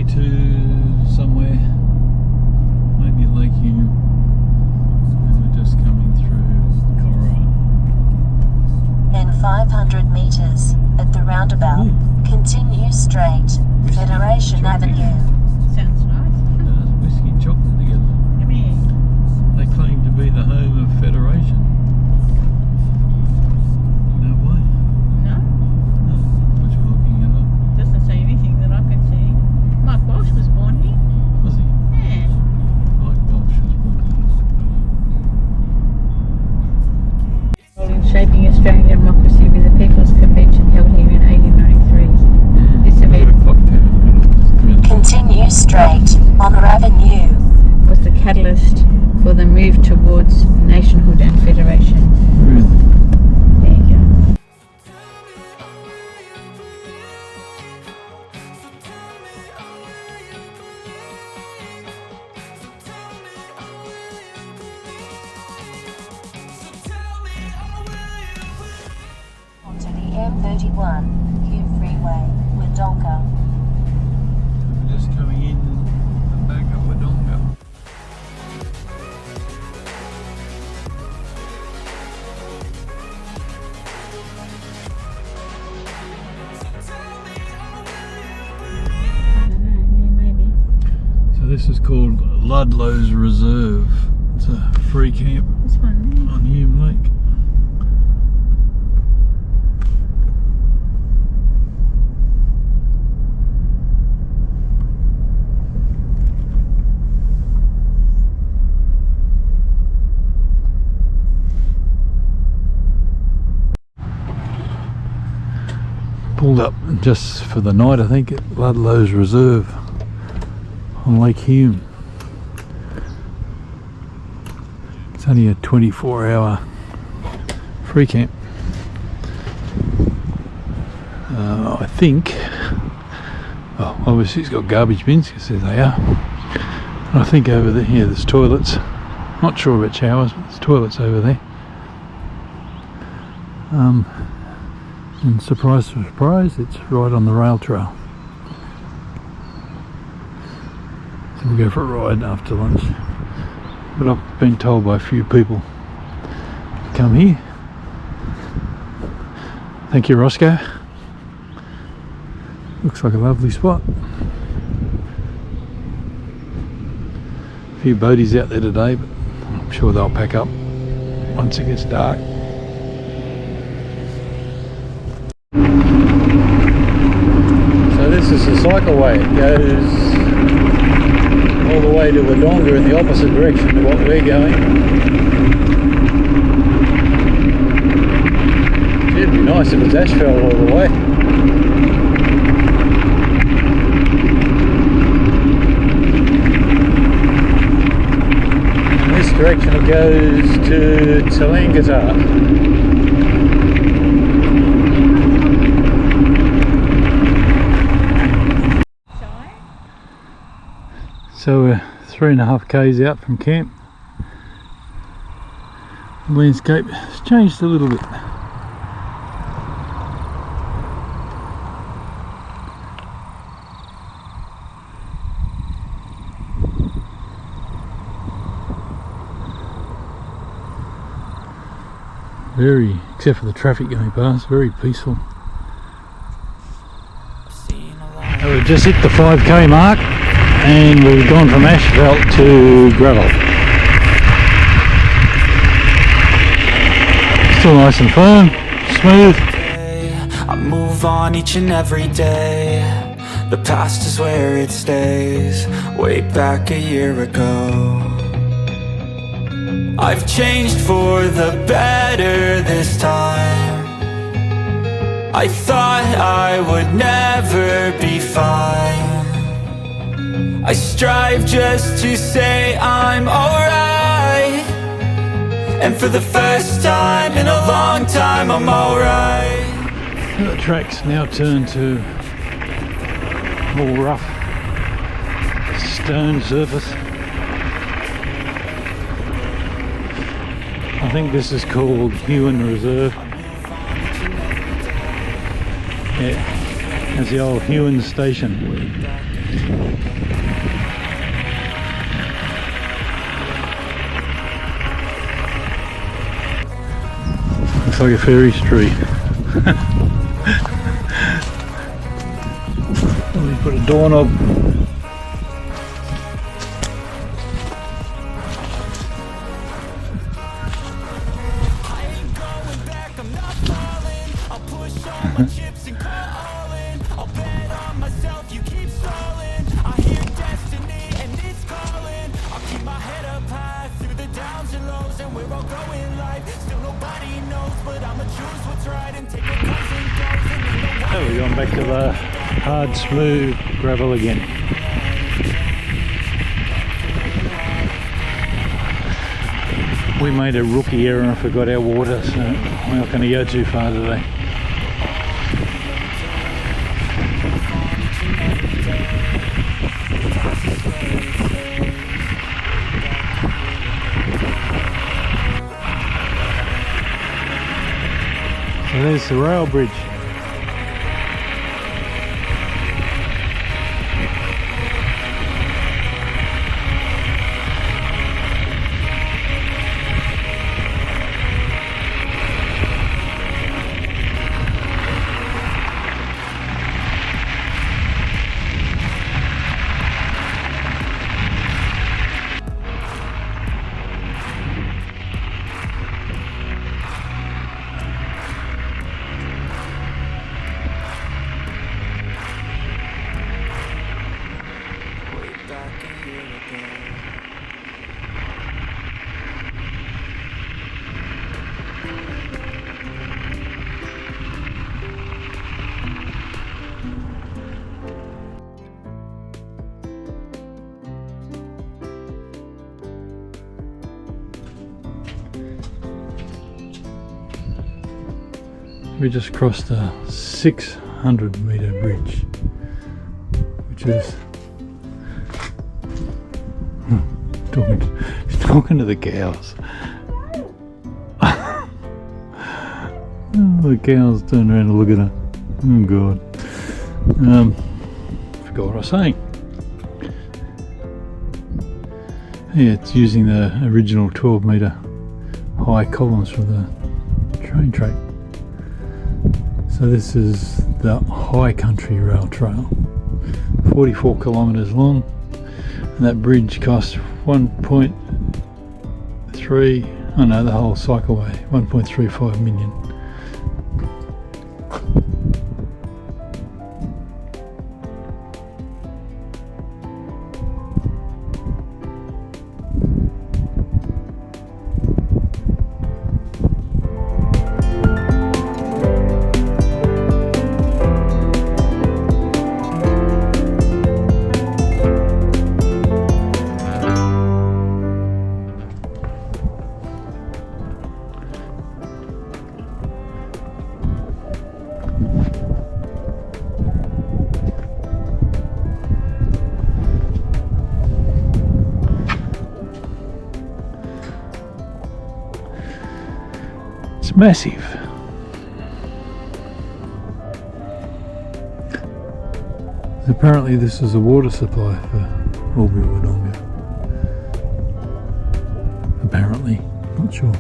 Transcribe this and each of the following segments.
to somewhere, maybe Lake Hume, and we're just coming through Cora. In 500 metres, at the roundabout, continue straight, Federation Avenue. Sounds nice. Whiskey and chocolate together. Come here. They claim to be the home of Federation. No way. No, No. But you're looking it up. doesn't say anything that I can see. Mike Walsh was born here. Was he? Yeah. Mike Walsh was born In shaping Australian democracy with the People's Convention held here in 1893. This event Continue straight, Honor Avenue. was the catalyst for the move towards nationhood and federation. Really? There you go. Onto the M31, Hume Freeway, Wodonga. We're just coming in the back of Wodonga. I don't know, yeah, maybe. So this is called Ludlow's Reserve. It's a free camp This one there. on Hume Lake. Pulled up just for the night, I think, at Ludlow's Reserve on Lake Hume. It's only a 24-hour free camp. I think, well, obviously it's got garbage bins, because there they are. And I think over there, yeah, there's toilets. Not sure about showers, but there's toilets over there. And surprise, surprise, it's right on the rail trail. So we'll go for a ride after lunch. But I've been told by a few people to come here. Thank you, Roscoe. Looks like a lovely spot. A few boaties out there today, but I'm sure they'll pack up once it gets dark. So this is the cycleway. It goes all the way to Wodonga in the opposite direction to what we're going. It'd be nice if it's asphalt all the way. In this direction it goes to Tallangatta. So we're 3.5 k's out from camp. The landscape has changed a little bit. Very, except for the traffic going past, very peaceful. So we've just hit the 5k mark. And we've gone from asphalt to gravel. Still nice and firm, smooth. I move on each and every day. The past is where it stays. Way back a year ago, I've changed for the better this time. I thought I would never be fine. I strive just to say I'm alright. And for the first time in a long time, I'm alright. The track's now turned to more rough stone surface. I think this is called Hume Reserve. Yeah, that's the old Hume station. Looks like a fairy street. We put a doorknob. Oh, we're going back to the hard, smooth gravel again. We made a rookie error and forgot our water, so we're not going to go too far today. So there's the rail bridge. We just crossed a 600-metre bridge, which is talking to the cows. Oh, the cows turned around to look at her. Oh god. Forgot what I was saying. Yeah, it's using the original 12-metre high columns from the train track. So this is the High Country Rail Trail, 44 kilometres long, and that bridge cost 1.3, oh no, the whole cycleway, 1.35 million. It's massive. Apparently this is a water supply for Wodonga. Apparently, not sure.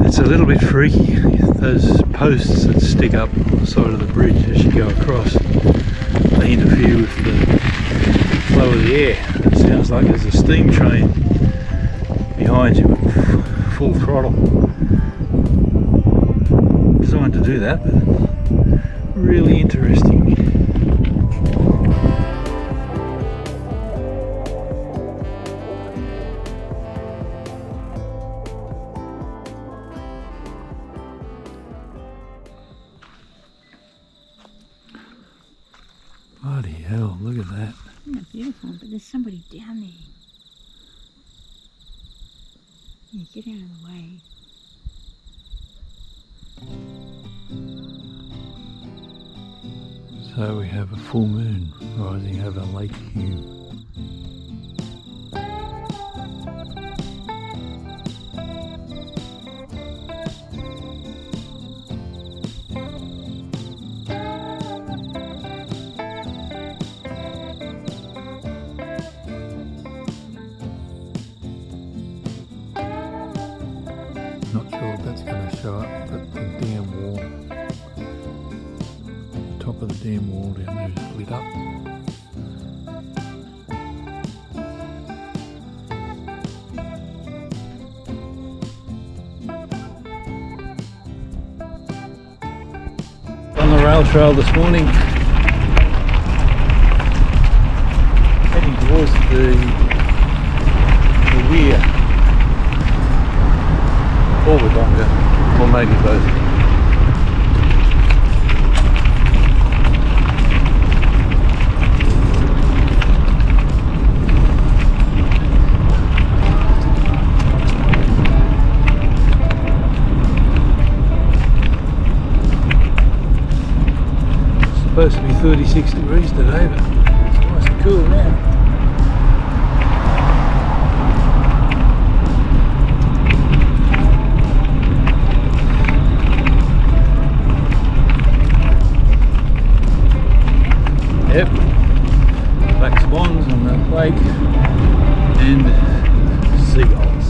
It's a little bit freaky, those posts that stick up on the side of the bridge as you go across, they interfere with the flow of the air. It sounds like there's a steam train behind you at full throttle. Designed to do that, but really interesting. Bloody hell, look at that. Isn't that beautiful? But there's somebody down there. Yeah, get out of the way. So we have a full moon rising over Lake Hume. Not sure if that's going to show up, but the dam wall, the top of the dam wall down there is lit up. On the rail trail this morning, heading towards the weir. Or Wodonga, or maybe both. It's supposed to be 36 degrees today, but it's nice and cool now. Yep, black swans on the lake and seagulls.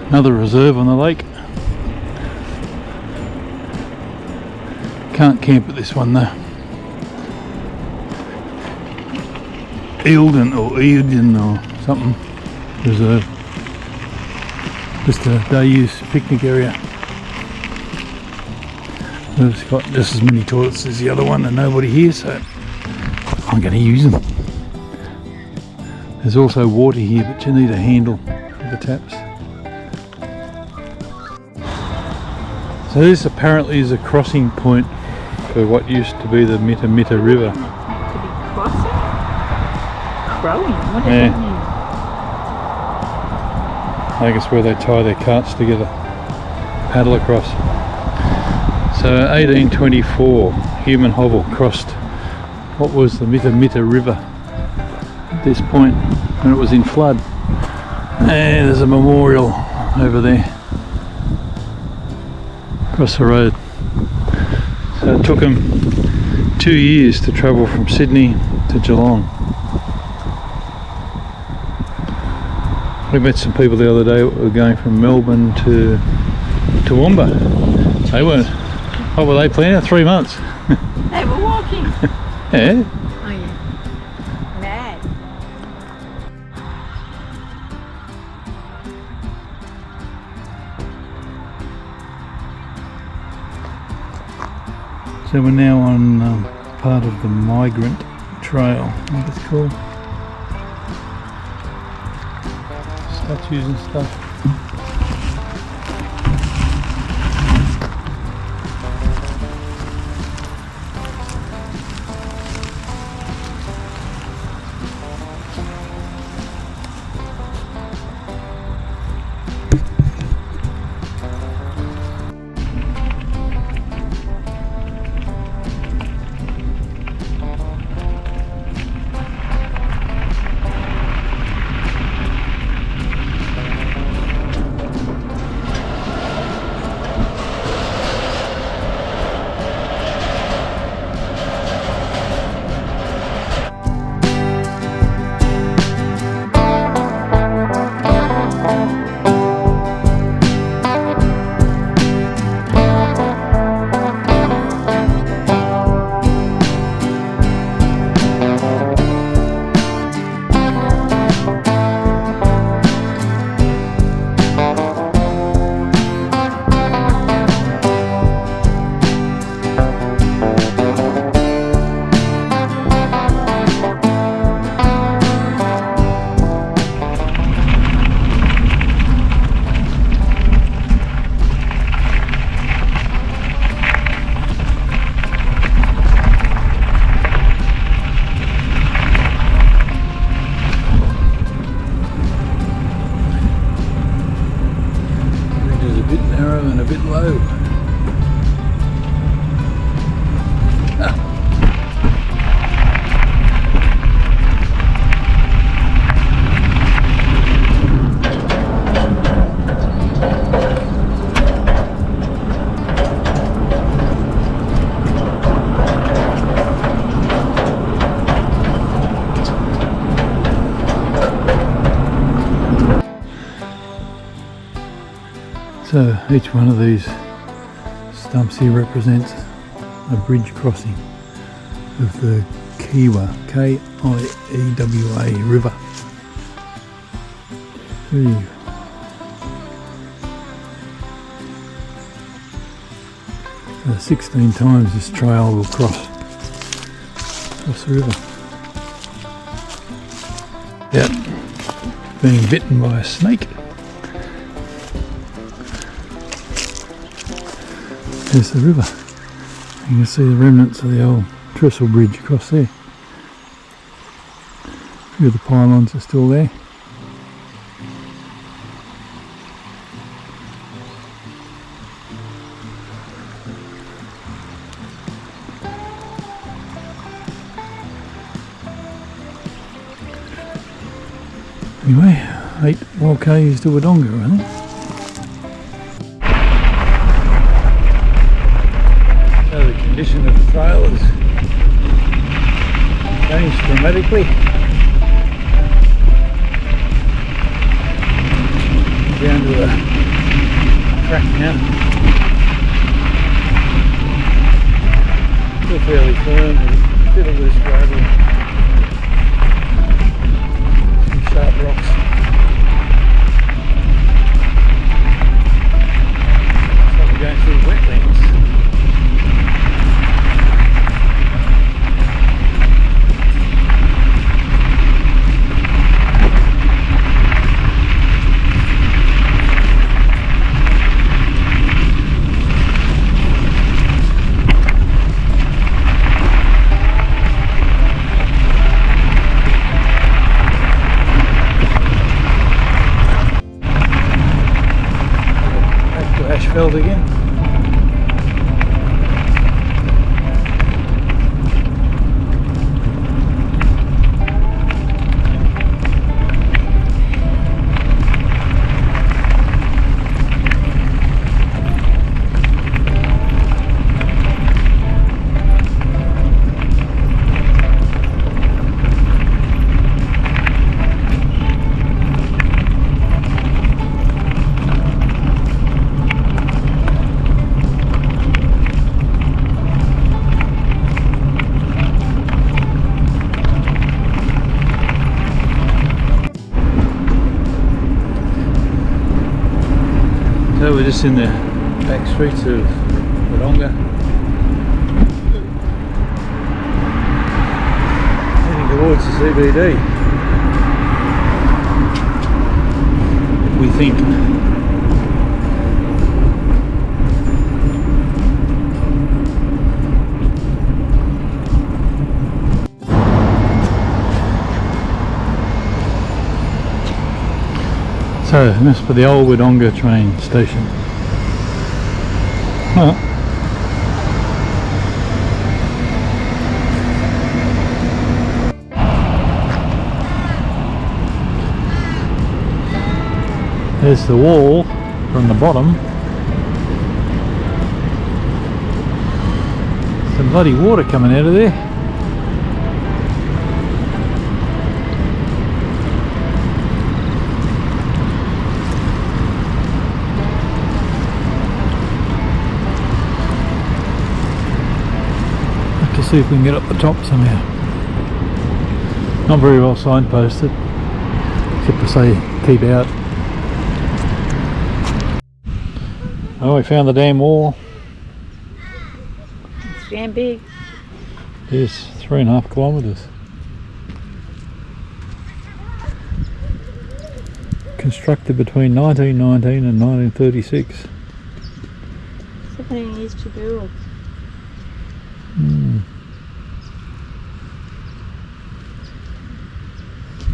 Another reserve on the lake. Can't camp at this one though. Eildon or something reserve. Just a day use picnic area. It's got just as many toilets as the other one and nobody here, so I'm going to use them. There's also water here, but you need a handle for the taps. So this apparently is a crossing point for what used to be the Mitta River. To be crossing? Crowing? What does Yeah. that mean? I guess where they tie their carts together, paddle across. So 1824, Hume and Hovell crossed what was the Mitta River at this point when it was in flood. And there's a memorial over there across the road. So it took them 2 years to travel from Sydney to Geelong. We met some people the other day who were going from Melbourne to Toowoomba. They weren't. What were they planning? 3 months. They were walking. Yeah. Oh yeah. Mad. So we're now on part of the Migrant Trail, I think it's called. Statues and stuff. So each one of these stumps here represents a bridge crossing of the Kiewa, K-I-E-W-A river. Ooh. 16 times this trail will cross the river. Yep, being bitten by a snake. There's the river. You can see the remnants of the old trestle bridge across there. A few of the pylons are still there. Anyway, 8 more k's to Wodonga, I think. So the condition of the trail has changed dramatically. Down to a track now. Still fairly firm, with a bit of loose gravel. Sharp rocks. It's like we're going through wetlands. Asphalt again. So we're just in the back streets of Wodonga, heading towards the CBD, we think. So that's for the old Wodonga train station. Well, there's the wall from the bottom. Some bloody water coming out of there. See if we can get up the top somehow. Not very well signposted, except to say keep out. Oh, we found the damn wall. It's damn big. Yes, 3.5 kilometres. Constructed between 1919 and 1936. 17 years to build.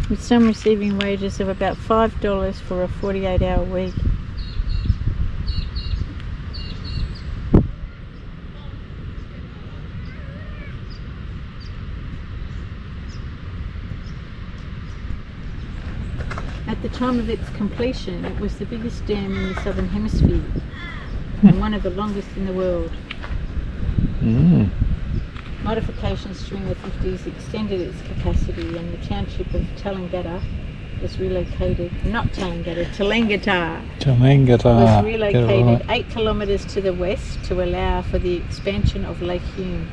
With some receiving wages of about $5 for a 48-hour week. At the time of its completion, it was the biggest dam in the southern hemisphere and one of the longest in the world. Modifications during the 50s extended its capacity, and the township of Tallangatta was relocated, not Tallangatta, Tallangatta Tallangatta. was Get it relocated right. 8 kilometres to the west to allow for the expansion of Lake Hume.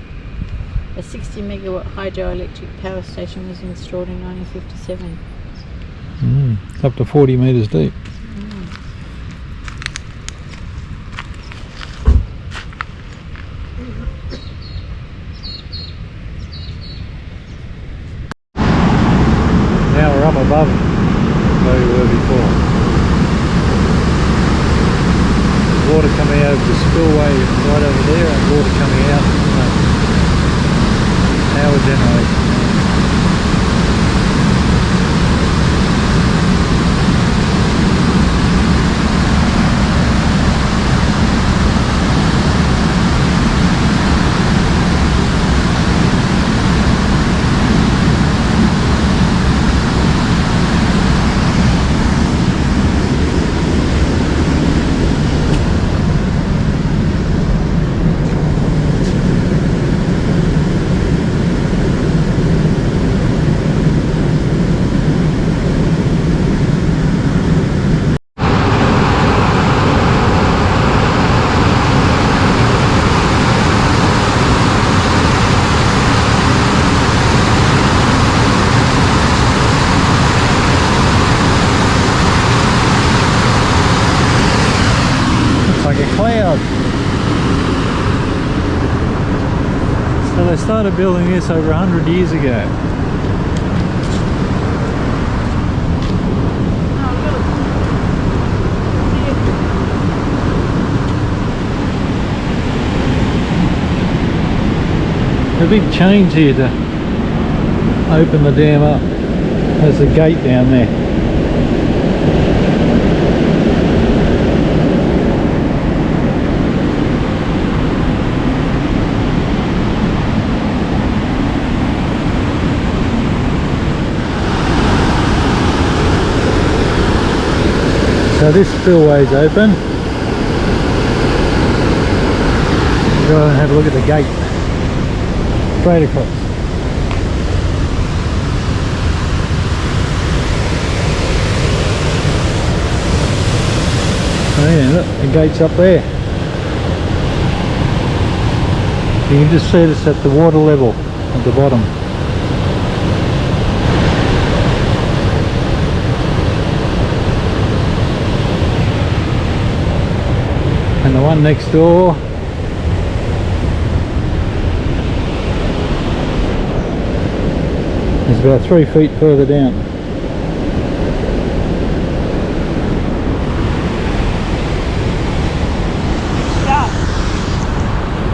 A 60 megawatt hydroelectric power station was installed in 1957. It's up to 40 metres deep. Now we're up above where we were before. There's water coming out of the spillway right over there, and water coming out from the power generator. Like a cloud. So they started building this over 100 years ago. A big change here to open the dam up. There's a gate down there. So this spillway's open. Go and have a look at the gate. Straight across. Oh yeah, look, the gate's up there. You can just see this at the water level at the bottom. And the one next door is about 3 feet further down.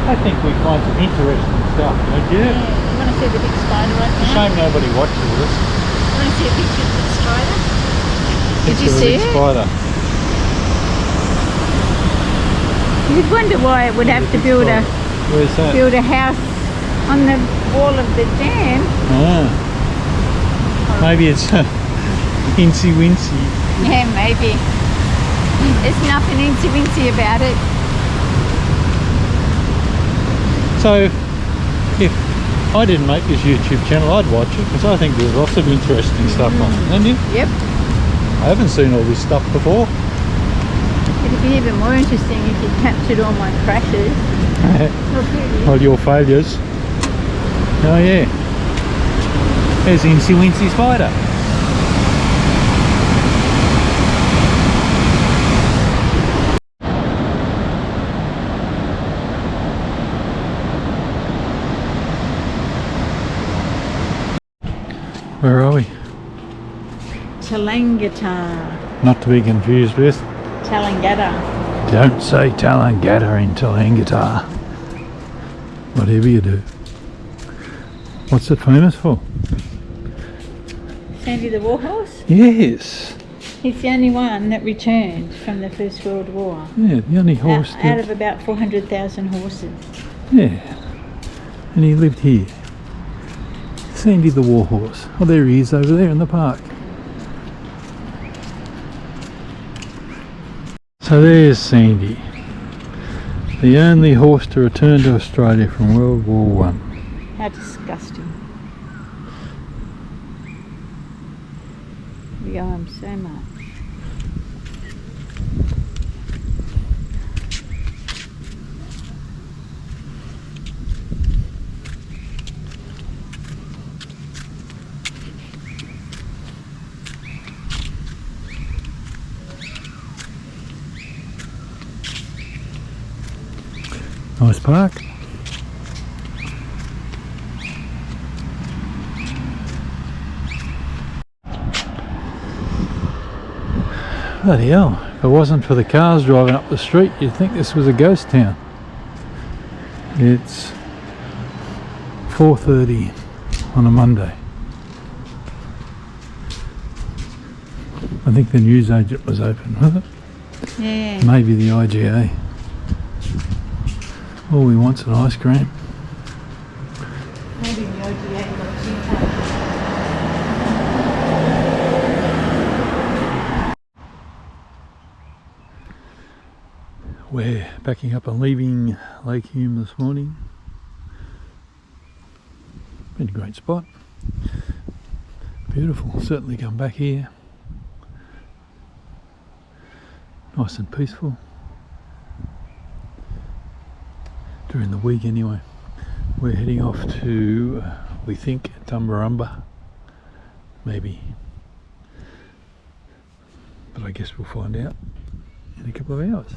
I think we find some interesting stuff, don't you? Yeah. You want to see the big spider right It's a now? shame nobody watches this. You want to see a picture of the spider? Did you Picture of a see big it? spider. You'd wonder why it would have to build a Where's that? house on the wall of the dam. Ah. Maybe it's incy wincy. Yeah, maybe. There's nothing incy-wincy about it. So if I didn't make this YouTube channel, I'd watch it because I think there's lots of interesting stuff on it, don't you? Yep. I haven't seen all this stuff before. It'd be even more interesting if you captured all my crashes. Look, here it is. All your failures. Oh yeah. There's Incy Wincy Spider. Where are we? Tallangatta. Not to be confused with. Tallangatta. Don't say Tallangatta in Tallangatta. Whatever you do. What's it famous for? Sandy the Warhorse? Yes. He's the only one that returned from the First World War. Yeah, the only horse Out of about 400,000 horses. Yeah. And he lived here. Sandy the Warhorse. Oh, there he is over there in the park. So there's Sandy. The only horse to return to Australia from World War I. How disgusting. We owe him so much. Nice park. Bloody hell, if it wasn't for the cars driving up the street, you'd think this was a ghost town. It's 4:30 on a Monday. I think the newsagent was open, was it? Yeah. Maybe the IGA. All we want's an ice cream. Maybe the ODA got tea time. We're backing up and leaving Lake Hume this morning. Been a great spot. Beautiful, certainly come back here. Nice and peaceful. During the week anyway. We're heading off to, we think, Tumbarumba. Maybe. But I guess we'll find out in a couple of hours.